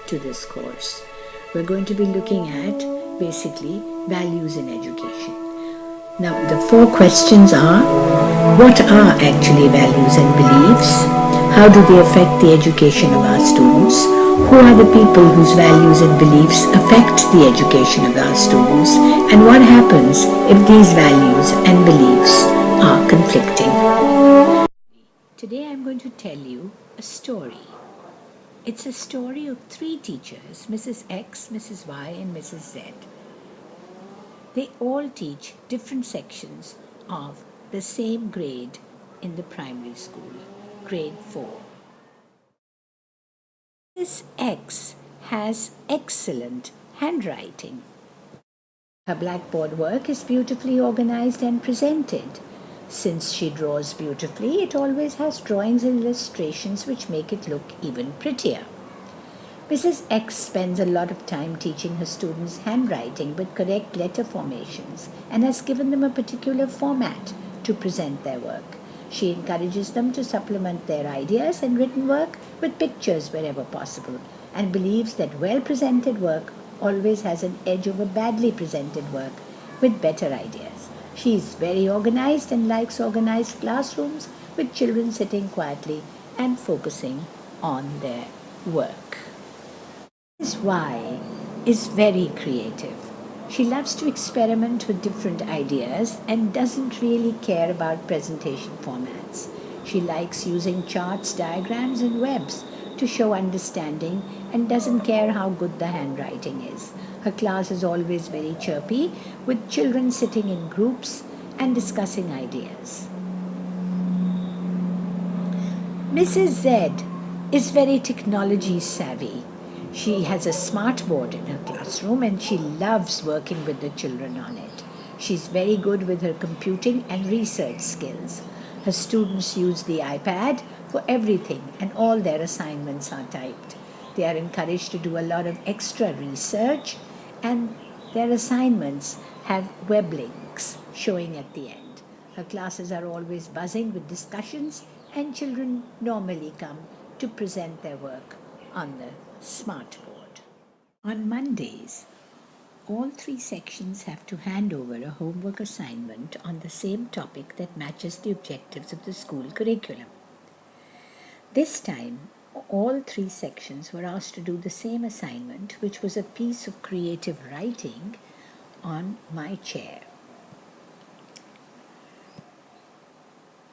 to this course. We're going to be looking at basically values in education. Now, the 4 questions are: what are actually values and beliefs? How do they affect the education of our students? Who are the people whose values and beliefs affect the education of our students? And what happens if these values and beliefs are conflicting? Today I'm going to tell you a story. It's a story of 3 teachers, Mrs. X, Mrs. Y, and Mrs. Z. They all teach different sections of the same grade in the primary school, grade 4. Mrs. X has excellent handwriting. Her blackboard work is beautifully organized and presented. Since she draws beautifully, it always has drawings and illustrations which make it look even prettier. Mrs. X spends a lot of time teaching her students handwriting with correct letter formations and has given them a particular format to present their work. She encourages them to supplement their ideas and written work with pictures wherever possible, and believes that well-presented work always has an edge over badly presented work with better ideas. She is very organized and likes organized classrooms with children sitting quietly and focusing on their work. Mrs. Y is very creative. She loves to experiment with different ideas and doesn't really care about presentation formats. She likes using charts, diagrams, and webs to show understanding and doesn't care how good the handwriting is. Her class is always very chirpy, with children sitting in groups and discussing ideas. Mrs. Z is very technology savvy. She has a smart board in her classroom and she loves working with the children on it. She's very good with her computing and research skills. Her students use the iPad for everything and all their assignments are typed. They are encouraged to do a lot of extra research and their assignments have web links showing at the end. Her classes are always buzzing with discussions and children normally come to present their work on the smart board. On Mondays, all 3 sections have to hand over a homework assignment on the same topic that matches the objectives of the school curriculum. This time, all 3 sections were asked to do the same assignment, which was a piece of creative writing on my chair.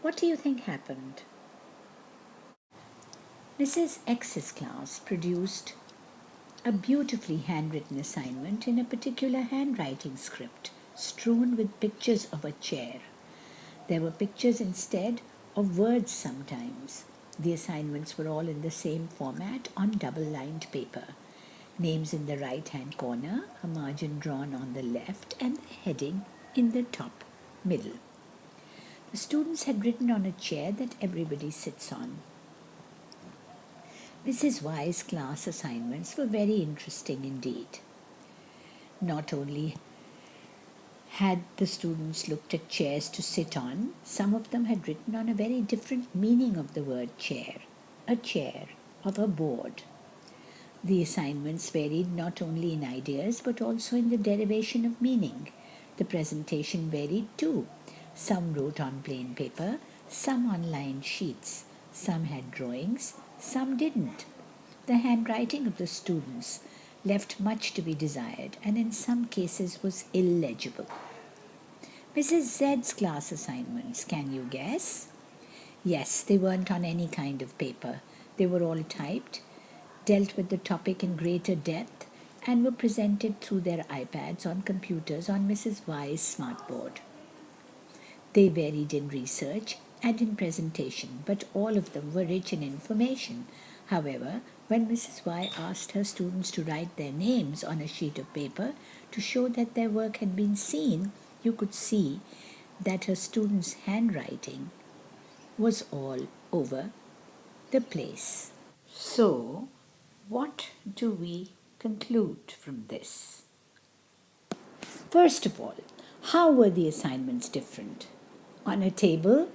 What do you think happened? Mrs. X's class produced a beautifully handwritten assignment in a particular handwriting script, strewn with pictures of a chair. There were pictures instead of words sometimes. The assignments were all in the same format on double-lined paper. Names in the right-hand corner, a margin drawn on the left, and the heading in the top middle. The students had written on a chair that everybody sits on. Mrs. Y's class assignments were very interesting indeed. Not only had the students looked at chairs to sit on, some of them had written on a very different meaning of the word chair, a chair of a board. The assignments varied not only in ideas but also in the derivation of meaning. The presentation varied too. Some wrote on plain paper, some on lined sheets. Some had drawings, some didn't. The handwriting of the students left much to be desired and in some cases was illegible. Mrs. Z's class assignments, can you guess? Yes, they weren't on any kind of paper. They were all typed, dealt with the topic in greater depth, and were presented through their iPads on computers on Mrs. Y's smartboard. They varied in research and in presentation, but all of them were rich in information. However, when Mrs. Y asked her students to write their names on a sheet of paper to show that their work had been seen, you could see that her students' handwriting was all over the place. So, what do we conclude from this? First of all, how were the assignments different? On a table,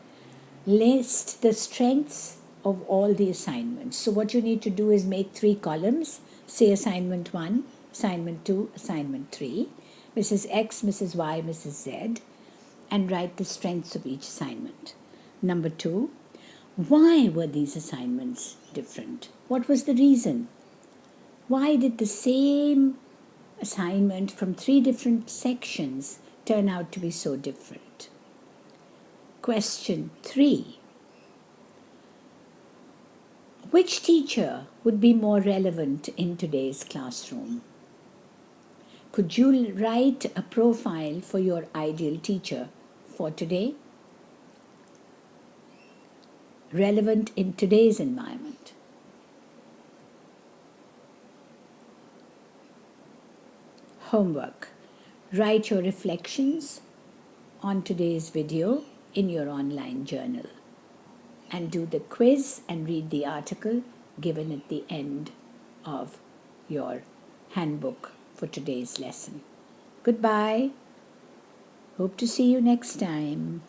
list the strengths of all the assignments. So what you need to do is make 3 columns, say assignment 1, assignment 2, assignment 3, Mrs. X, Mrs. Y, Mrs. Z, and write the strengths of each assignment. Number 2, why were these assignments different? What was the reason? Why did the same assignment from 3 different sections turn out to be so different? Question 3. Which teacher would be more relevant in today's classroom? Could you write a profile for your ideal teacher for today? Relevant in today's environment. Homework. Write your reflections on today's video in your online journal, and do the quiz and read the article given at the end of your handbook for today's lesson. Goodbye. Hope to see you next time.